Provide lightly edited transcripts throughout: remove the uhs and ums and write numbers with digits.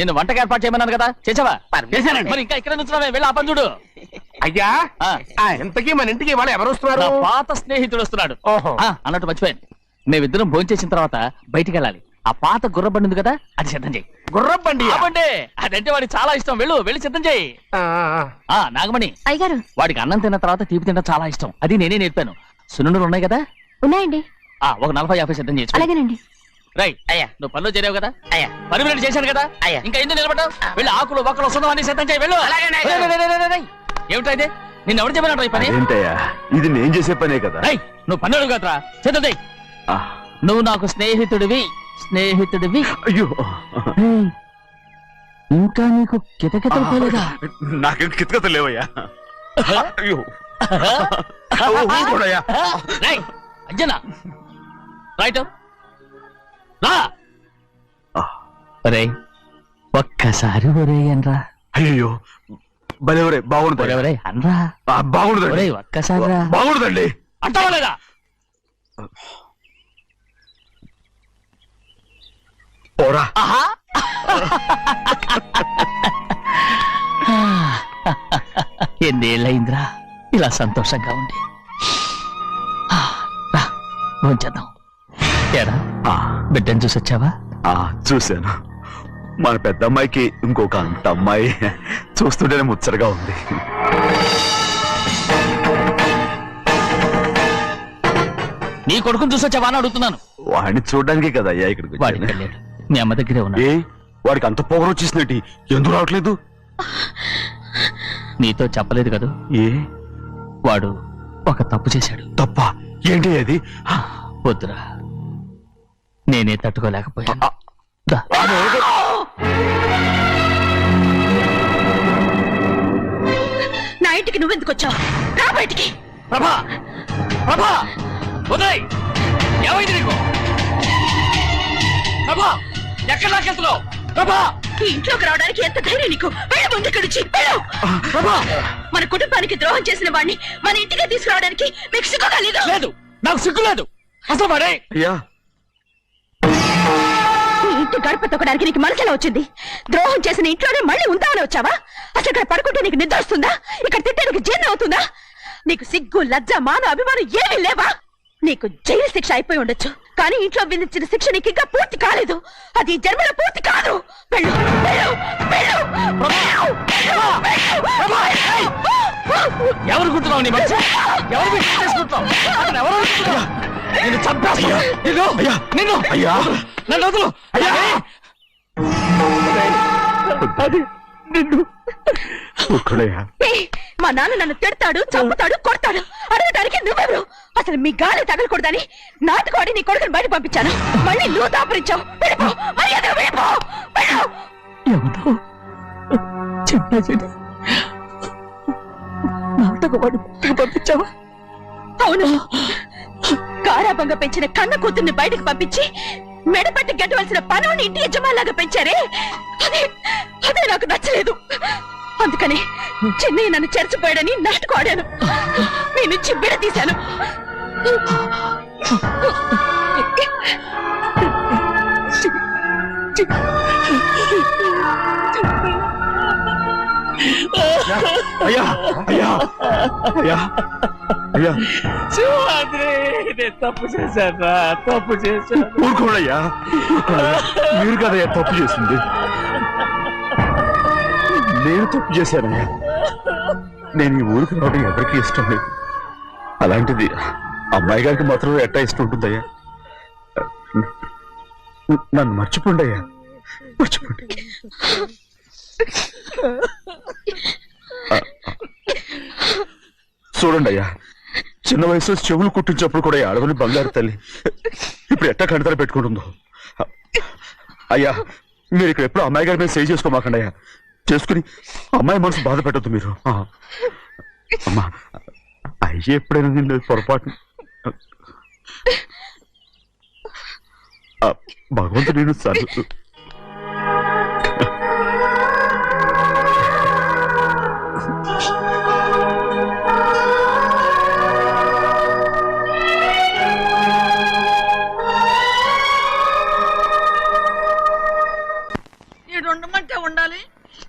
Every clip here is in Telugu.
నేను వంటకి ఏర్పాటు చేయమన్నాను కదా, చేసావా? చేశానండి. మరి ఇంకా ఇక్కడ నుంచున్నావే, వెళ్ళి ఆ పని చూడు. అయ్యా ఇంతకీ మన ఇంటికి ఇవాళ ఎవరు వస్తున్నారు? నా పాత స్నేహితుడు వస్తున్నాడు. ఓహో. అన్నట్టు మర్చిపోయాను, మేమిద్దరం భోంచేసిన తర్వాత బయటికి వెళ్ళాలి. ఆ పాత గుర్రబండి ఉంది కదా, అది సిద్ధం చేయి. గుర్రబండి బండి అదంటే వాడికి చాలా ఇష్టం. వెళ్ళి సిద్ధం చేయి. నాగమణి, అయ్యగారు వాడికి అన్నం తిన్న తర్వాత తీపి తినడం చాలా ఇష్టం. అది నేనే నేర్పాను. సున్నుండలు ఉన్నాయి కదా, ఉన్నాయండి. ఒక 40-50 సిద్ధం చేసి. అలాగేనండి. రైట్ అయ్యా, నువ్వు పనులు చేరావు కదా అయ్యా, పని రెడీ చేశాను కదా అయ్యా, ఇంకా ఎందుకు నిలబడ్డావు? వెళ్ళి ఆకులు ఒక్కలు వస్తుందో అన్ని సిద్ధం చేయి. వెళ్ళు. ఏమిటా ఇది? నిన్ను ఎవరు చెప్పినట్టు ఈ పని? ఏంటయ్యా, ఇది నేను చేసే పనే కదా. నువ్వు పన్నుడు కదరా, సిద్ధం చేయి. నువ్వు నాకు స్నేహితుడివి. అయ్యో, ఇంకా నీకు కితకితలు పోలేదా? నాకేం కితకత లేవయ్యా. అయ్యో అంజనా, రైట్ రా. ఒరే ఒక్కసారి ఒరే అనరా. అయ్యో భలేవరే, బాగుంటుంది. ఒరే అనరా. బాగుండదండి. ఒక్కసారి రా. బాగుండదండి. అంటావా లేదా? పోరా. ఎన్నేళ్ళయిందిరా ఇలా సంతోషంగా ఉండి. భోంచేద్దాం. ఏరా బిడ్డను చూసొచ్చావా? చూశాను. మన పెద్ద అమ్మాయికి ఇంకొక అంత అమ్మాయి చూస్తుంటేనే ముచ్చటగా ఉంది. నీ కొడుకుని చూసొచ్చావా అని అడుగుతున్నాను. వాడిని చూడడానికి కదా అయ్యా ఇక్కడికి వాడికి వెళ్ళాడు, మీ అమ్మ దగ్గరే ఉన్నా. వాడికి అంత పొగరు వచ్చేసినట్టు ఎందుకు రావట్లేదు? నీతో చెప్పలేదు కదా. వాడు ఒక తప్పు చేశాడు. తప్ప ఏంటి అది? వద్దురా, నేనే తట్టుకోలేకపోయాను. నా ఇంటికి నువ్వెందుకు వచ్చావు? రా బయటికి. ప్రభా, ప్రభా, వదిలేయ్. ఏమైంది నీకు? ప్రభా, ఎక్కడ నాకెళ్తున్నావు? ప్రభా, ఈ ఇంట్లోకి రావడానికి ఎంత ధైర్యం నీకు? వెళ్ళ ముందు ఇక్కడి నుంచి వెళ్ళు. ప్రభా, మన కుటుంబానికి ద్రోహం చేసిన వాడిని మన ఇంటికి తీసుకురావడానికి మీకు సిగ్గుగా లేదు? లేదు, నాకు సిగ్గు లేదు అసలు. వాడే ఈ ఇంటి గడప తొక్కడానికి నీకు మనసు ఎలా వచ్చింది? ద్రోహం చేసిన ఇంట్లోనే మళ్ళీ ఉందామని వచ్చావా? అసలు ఇక్కడ పడుకుంటే నీకు నిద్ర వస్తుందా? ఇక్కడ తింటే నీకు జీర్ణం అవుతుందా? నీకు సిగ్గు, లజ్జ, మాన, అభిమానం ఏమీ లేవా? నీకు జైలు శిక్ష అయిపోయి ఉండొచ్చు, కానీ ఇంట్లో విధించిన శిక్ష నీకు ఇంకా పూర్తి కాలేదు. అది జన్మలో పూర్తి కాదు. వెళ్ళు, వెళ్ళు, వెళ్ళు, ఎవరు గుర్తున్నావు? నీ మంచి ఎవరు చేసుకుంటున్నావు? ఎవరు నిన్ను చంపేస్తా. నిన్ను అయ్యా, నన్ను వదులు. మా నాన్న నన్ను తిడతాడు, చంపుతాడు, కొడతాడు. అడగడానికి నువ్వెవరు? అసలు మీ గాలి తగలకూడదని నాటుకోడి నీ కొడుకుని బయట పంపించాను. మళ్ళీ నువ్వు దాపరించావు. వెళ్ళిపో, మర్యాదగా వెళ్ళిపో. ఎవరో చెప్పేది నాటకవాడి పంపించావా? అవును, గారాబంగా పెంచిన కన్న కూతుర్ని బయటకు పంపించి మెడపెట్టి గెట్టవలసిన పనుని ఇంటి యజమానిలాగా పెంచారే, అదే నాకు నచ్చలేదు. అందుకని చిన్నయ్య నన్ను చెరచిపోయాడని నాటకం ఆడాను. మీ నుంచి విడదీశాను. అయ్యా, అయ్యా, అయ్యా, అయ్యా, తప్పు చేశాను, తప్పు చేశాను. ఊరుకోడయ్యా, మీరు కదయ్యా తప్పు చేసింది. నేను తప్పు చేశానయ్యా. నేను ఈ ఊరికి రావడం ఎవరికి ఇష్టం లేదు. అలాంటిది అమ్మాయి గారికి మాత్రం ఎట్టా ఇష్టం ఉంటుందయ్యా. నన్ను మర్చిపోండి అయ్యా, మర్చిపోండి. చూడండి అయ్యా, చిన్న వయసులో చెవులు కుట్టించినప్పుడు కూడా ఆడవని బంగారు తల్లి ఇప్పుడు ఎట్టా కంటతల పెట్టుకుంటుందో. అయ్యా, మీరు ఇక్కడ ఎప్పుడు అమ్మాయి గారి మీద సేవ్ చేసుకోమాకండి అయ్యా. చేసుకుని అమ్మాయి మనసు బాధ పెట్టద్దు మీరు. అమ్మా, అయ్యే ఎప్పుడైనా నిన్ను పొరపాటు భగవంతుడు నేను సర్దు. ఉండాలి,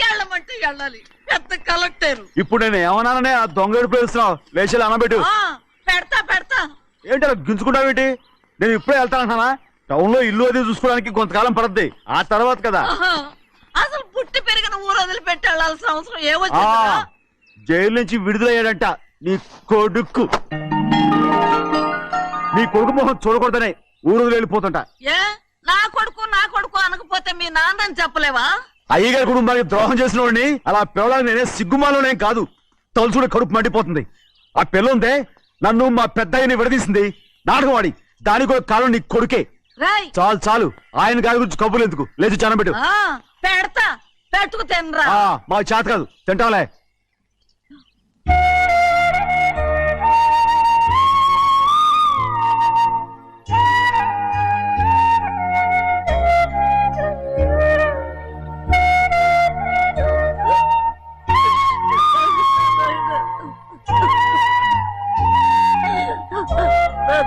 వెళ్ళమంటే వెళ్ళాలి. పెద్ద కలెక్టర్. ఇప్పుడు నేను ఏమన్నాననే ఆ దొంగ ఏడుపు వేస్తున్నావు, లేచి అనబెట్టు. పెడతా పెడతా. ఏంటి అలా గించుకుంటావేంటి? నేను ఇప్పుడే వెళ్తానంటున్నా. టౌన్ లో ఇల్లు అది చూసుకోవడానికి కొంతకాలం పడద్ది, ఆ తర్వాత కదా. అసలు పుట్టి పెరిగిన ఊరు వదిలిపెట్టి వెళ్ళాల్సిన అవసరం ఏమొచ్చిందా? జైలు నుంచి విడుదలయ్యాడంట నీ కొడుకు. నీ కొడుకు మొహం చూడకూడదనే ఊరు వదిలి వెళ్ళిపోతుంటా. ఏ నా కొడుకు అనకపోతే మీ నాన్నని చెప్పలేవా? అయ్యగారి కుటుంబానికి ద్రోహం చేసిన వాడిని అలా పిల్లడానికి నేనే సిగ్గుమాలోనేం కాదు, తలుచుకుంటే కడుపు మండిపోతుంది. ఆ పిల్ల ఉందే నన్ను మా పెద్దయ్యని విడదీసింది, నాటకం వాడి. దానికి కూడా కాలం నీ కొడుకే. చాలు చాలు, ఆయన గారి గురించి కబుర్లు ఎందుకు, లేచి జనబెట్టు. పెడతా, పెట్టుకు తినరా. మా చేత కాదు, తింటాలే.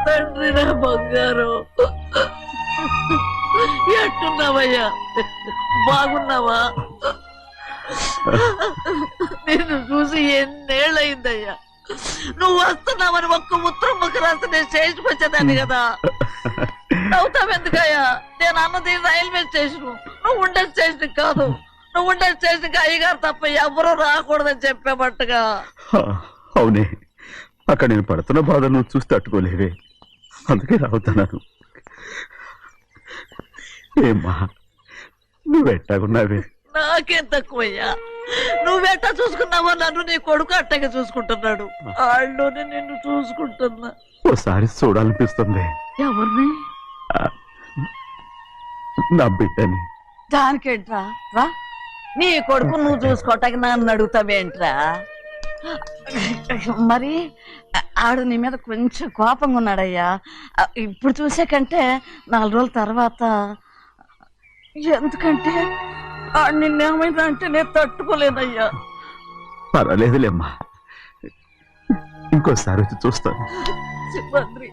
తండ్రి నా బంగారు, ఎట్టున్నావయ్యా? బాగున్నావా? నిన్ను చూసి ఎన్నేళ్ళయిందయ్యా. నువ్వు వస్తున్నావని ఒక్క ఉత్తరం ముక్క రాస్తే నేను స్టేషన్కి వచ్చేదాన్ని కదా. నవ్వుతావెందుకయ్యా? నేను అన్నది రైల్వే స్టేషన్, నువ్వు ఉండే స్టేషన్ కాదు. నువ్వు ఉండే స్టేషన్కి అయ్యగారు తప్ప ఎవరూ రాకూడదని చెప్పేమట్టుగా. అవునే, అక్కడ నేను పడుతున్న బాధ నువ్వు చూసి తట్టుకోలేవే, అందుకే రావుతున్నాను. ఏమ్మా నువ్వెట్టాగున్నావే? నాకేం తక్కువయ్యా, నువ్వెట్టా చూసుకున్నావో నన్ను నీ కొడుకు అట్టగా చూసుకుంటున్నాడు. వాళ్ళలోనే నిన్ను చూసుకుంటున్నా. ఓసారి చూడాలనిపిస్తుంది. ఎవరిని? నా బిడ్డని. దానికేంట్రా? రా, నీ కొడుకు నువ్వు చూసుకోవటానికి నన్ను అడుగుతావేంట్రా? మరి ఆడు నీ మీద కొంచెం కోపంగా ఉన్నాడయ్యా. ఇప్పుడు చూసే కంటే 4 రోజుల తర్వాత. ఎందుకంటే నిన్నేమైందా అంటే నేను తట్టుకోలేనయ్యా. పర్వాలేదులేమ్మా, ఇంకోసారి వచ్చి చూస్తాను. సింహాద్రి,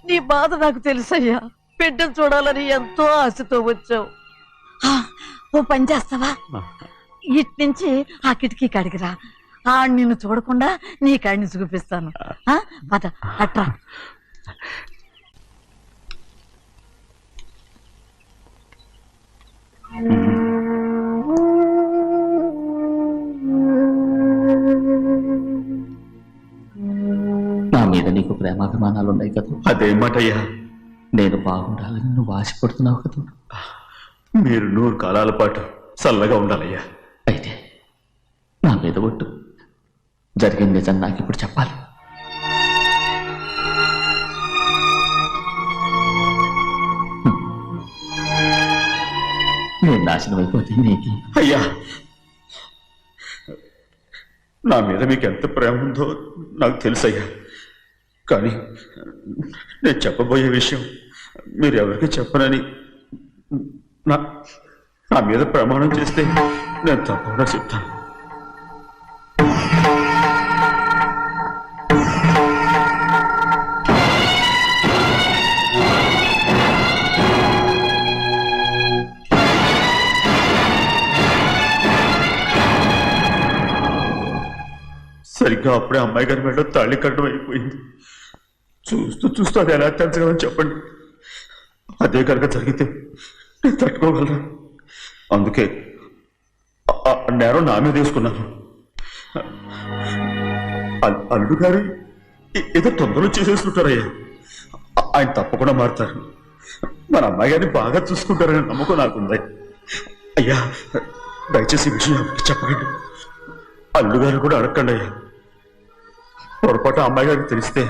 నీ బాధ నాకు తెలుసయ్యా. బిడ్డను చూడాలని ఎంతో ఆశతో వచ్చావు. ఓ పని చేస్తావా? ఇటు నుంచి ఆ కిటికీ కాడికి రా. నిన్ను చూడకుండా నీ కాడిని చూపిస్తాను. పద అట్రా. నా మీద నీకు ప్రేమాభిమానాలు ఉన్నాయి కదా. అదేమాటయ్యా? నేను బాగుండాలని నువ్వు ఆశపడుతున్నావు కదా. మీరు 100 కాలాల పాటు చల్లగా ఉండాలయ్యా. అయితే నా మీద ఒట్టు, జరిగిన నిజం నాకు ఇప్పుడు చెప్పాలి. నేను నాశనం అయిపోతే నీకు. అయ్యా, నా మీద మీకు ఎంత ప్రేమ ఉందో నాకు తెలుసయ్యా. కానీ నేను చెప్పబోయే విషయం మీరు ఎవరికి చెప్పనని నా మీద ప్రమాణం చేస్తే నేను తప్పకుండా చెప్తాను. సరిగ్గా అప్పుడే అమ్మాయి గారి మెడలో తాళి కట్టడం అయిపోయింది. చూస్తూ చూస్తూ అది ఎలా తెంచగలని చెప్పండి. అదే కనుక జరిగితే నేను తట్టుకోగలను. అందుకే నేరం నా మీద తీసుకున్నాను. అల్లుడు గారు ఏదో తొందరలో చేసేసుకుంటారయ్యా. ఆయన తప్పకుండా మారుతారు. మన అమ్మాయి గారిని బాగా చూసుకుంటారని నమ్మకం నాకుంది. అయ్యా, దయచేసి ఈ విషయం ఎవరికి చెప్పకండి. అల్లుడు గారు కూడా అడగండి అయ్యా. పొరపాటు అమ్మాయి గారికి తెలిస్తే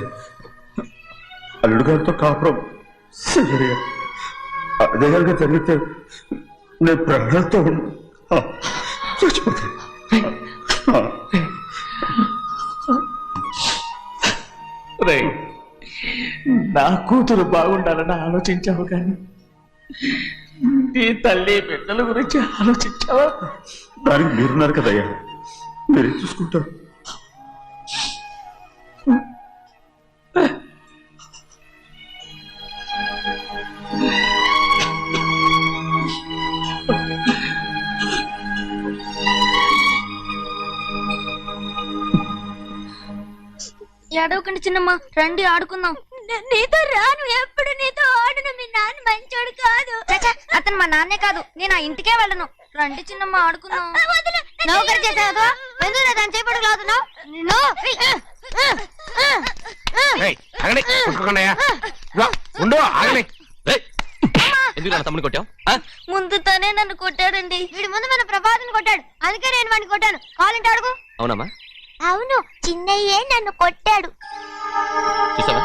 అల్లుడు గారితో కాపురం సరిగా అదే కనుక జరిగితే నేను ప్రాణాలతో చచ్చిపోతాను. నా కూతురు బాగుండాలని ఆలోచించావు, కానీ నీ తల్లి బిడ్డల గురించి ఆలోచించావా? దానికి మీరున్నారు కదయ్యా, మీరే చూసుకుంటారు. అడవకండి చిన్నమ్మ, రండి ఆడుకుందాం. నీతో రాను, ఎప్పుడు నీతో ఆడను. మీ నాన్న మంచోడు కాదు. అతను మా నాన్నే కాదు, నేను ఆ ఇంటికే వెళ్ళను. రండి చిన్నమ్మ ఆడుకుందాం. నౌకరు చేసావు ఎందుకు దాని చేపడు కాదు. ఎందుకు తమ్ముని కొట్టావు? ముందు తనే నన్ను కొట్టాడండి. వీడి ముందు మన ప్రభాతం కొట్టాడు, అందుకే నేను వాడిని కొట్టాను. కావాలంటే అడుగు. అవునమ్మా, అవును, చిన్నయ్యే నన్ను కొట్టాడు. చూసావా,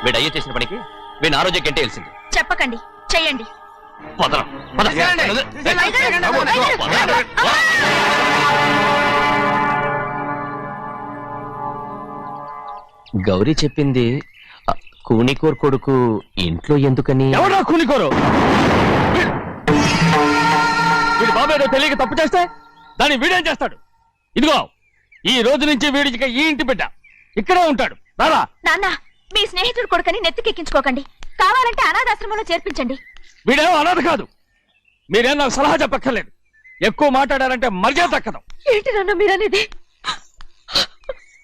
వీడు అయ్యే చేసిన పనికి వీడిని ఆరోగ్యం కంటే తెలిసింది. చెప్పకండి, చెయ్యండి. గౌరీ చెప్పింది కూనికోర్ కొడుకు ఇంట్లో ఎందుకని. ఎవరా కూనికోరు? వీడి బాబు ఏదో తెలియక తప్పు చేస్తే దాన్ని వీడేం చేస్తాడు? ఇదిగో, ఈ రోజు నుంచి వీడికి ఈ ఇంటి బిడ్డ ఇక్కడే ఉంటాడు. రారా. నాన్న, మీ స్నేహితుడు కొడుకని నెత్తికెక్కించుకోకండి. కావాలంటే అనాథాశ్రమంలో చేర్పించండి. వీడేమో అనాథ కాదు. మీరేం నాకు సలహా చెప్పక్కర్లేదు. ఎక్కువ మాట్లాడారంటే మర్యాద దక్కదు. ఏంటి నాన్న మీరనేది?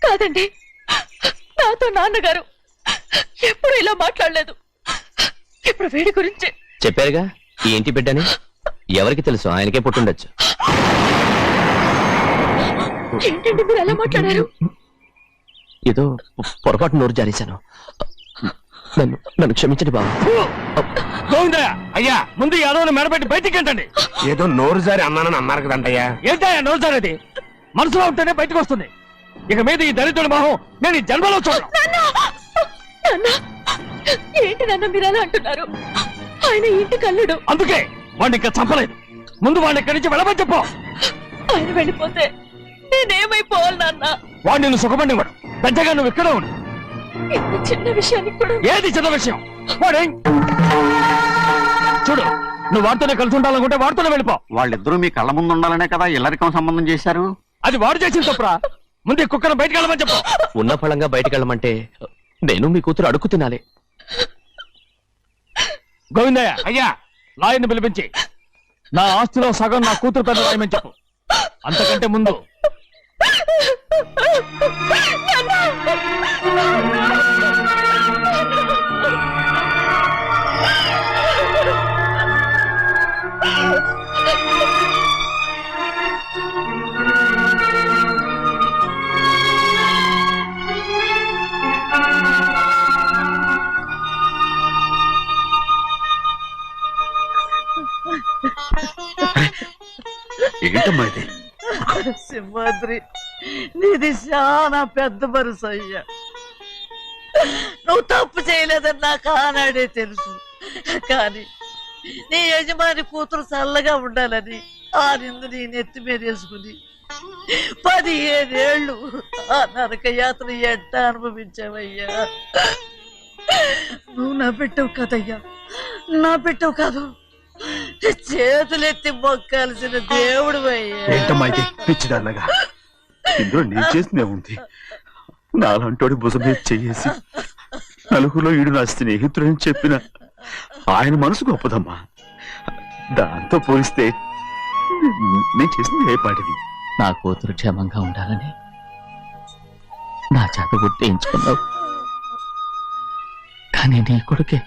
కాదండి, నాతో నాన్నగారు ఎప్పుడు ఇలా మాట్లాడలేదు. ఇప్పుడు వీడి గురించి చెప్పారుగా ఈ ఇంటి బిడ్డని. ఎవరికి తెలుసు, ఆయనకే పుట్టుండొచ్చు. ఏంటండి మీరు ఎలా మాట్లాడారు? ఏదో పొరపాటు నోరు జారేశాను. నన్ను క్షమించండి బాబు. అయ్యా, ముందు ఈ అడవుని మెడబెట్టి బయటికి ఏంటండి. ఏదో నోరు జారి అన్నానని అన్నారు కదంటయ్యా. ఏంటయ్యా నోరు జారేది? మనసులో ఉంటేనే బయటకు వస్తుంది. ఇక మీద ఈ దళితుడి మొహం నేను ఈ జన్మలో చూడను. ఏంటి నాన్న మీరు అలా అంటున్నారు? ఆయన ఇంటి కల్లుడు. అందుకే వాడిని ఇంకా చంపలేదు. ముందు వాడిని ఇక్కడి నుంచి వెళ్ళమని చెప్పు. ఆయన వెళ్ళిపోతే నేనేమైపోవాలి నాన్న? వాడు నిన్ను సుఖపడివాడు. పెద్దగా నువ్వు ఇక్కడే ఉండు. ఇంత చిన్న విషయానికి కూడా. ఏది చిన్న విషయం? వాడేం చూడు, నువ్వు వాడితోనే కలిసి ఉండాలనుకుంటే వాడితోనే వెళ్ళిపో. వాళ్ళిద్దరూ మీ కళ్ళ ముందు ఉండాలనే కదా ఇల్లరికం సంబంధం చేశారు. అది వాడు చేసిన తప్పురా. ముందు ఈ కుక్కను బయటకు వెళ్ళమని చెప్పు. ఉన్న ఫలంగా బయటకు వెళ్ళమంటే నేను మీ కూతురు అడుగు తినాలి. గోవిందయ్య, అయ్యా, లాయర్ని పిలిపించి నా ఆస్తిలో సగం నా కూతురు పెద్ద రాయమని చెప్పు. అంతకంటే ముందు ఏంటమ్మా ఇది? సింహాద్రి, నీది చాలా పెద్ద మనసు అయ్యా. నువ్వు తప్పు చేయలేదని నాకు ఆనాడే తెలుసు. కానీ నీ యజమాని కూతురు చల్లగా ఉండాలని ఆ నిందు నీ నెత్తి మీద వేసుకుని 15 ఏళ్ళు ఆ నరక యాత్ర ఎట్టా అనుభవించావయ్యా. నువ్వు నా పెట్టవు కదయ్యా, నా పెట్టవు కాదు, చేతులెత్తి మొక్కాల్సిన దేవుడు అయ్యా. ఏంటమ్మా ఇది పిచ్చిదాన్నగా? ఇందులో నేను చేసినే ఉంది. నాలంటోడి భుజం మీద చెయ్యేసి నలుగురిలో ఈడు నా స్నేహితుడని చెప్పిన ఆయన మనసు గొప్పదమ్మా. దాంతో పోలిస్తే నేను చేసింది ఏ పాటిది? నా కూతురు క్షేమంగా ఉండాలని నా చేత గుర్తించుకున్నావు. కానీ నీ కొడుకే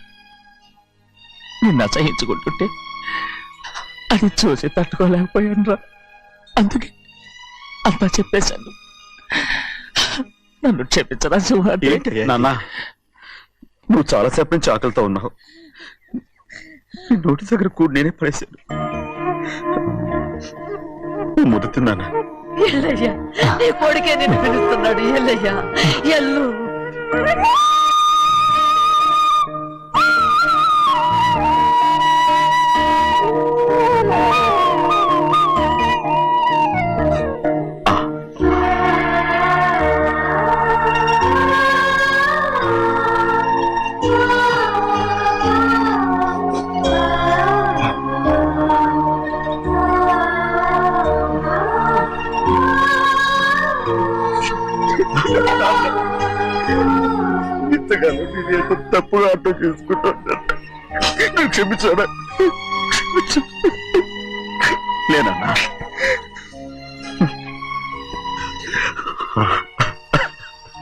నిన్ను అసహించుకుంటుంటే అది చూసి తట్టుకోలేకపోయాను రా. అందుకే అంతా చెప్పేశాను. నన్ను క్షమించరా సింహాద్రి. నాన్న, నువ్వు చాలాసేపు నుంచి ఆకలితో ఉన్నావు. నీ నోటి దగ్గర కూడా నేనే పడేశాను. ముద్ద తిన్నానా? ఎల్లయ్యా, నీ కొడుకే నిన్ను పిలుస్తున్నాడు. ఎల్లయ్యా, ఎల్లు. ఇంతకాలం నేను ఎంత తప్పుగా అర్థం చేసుకుంటాను. క్షమించాడా? లేనన్నా.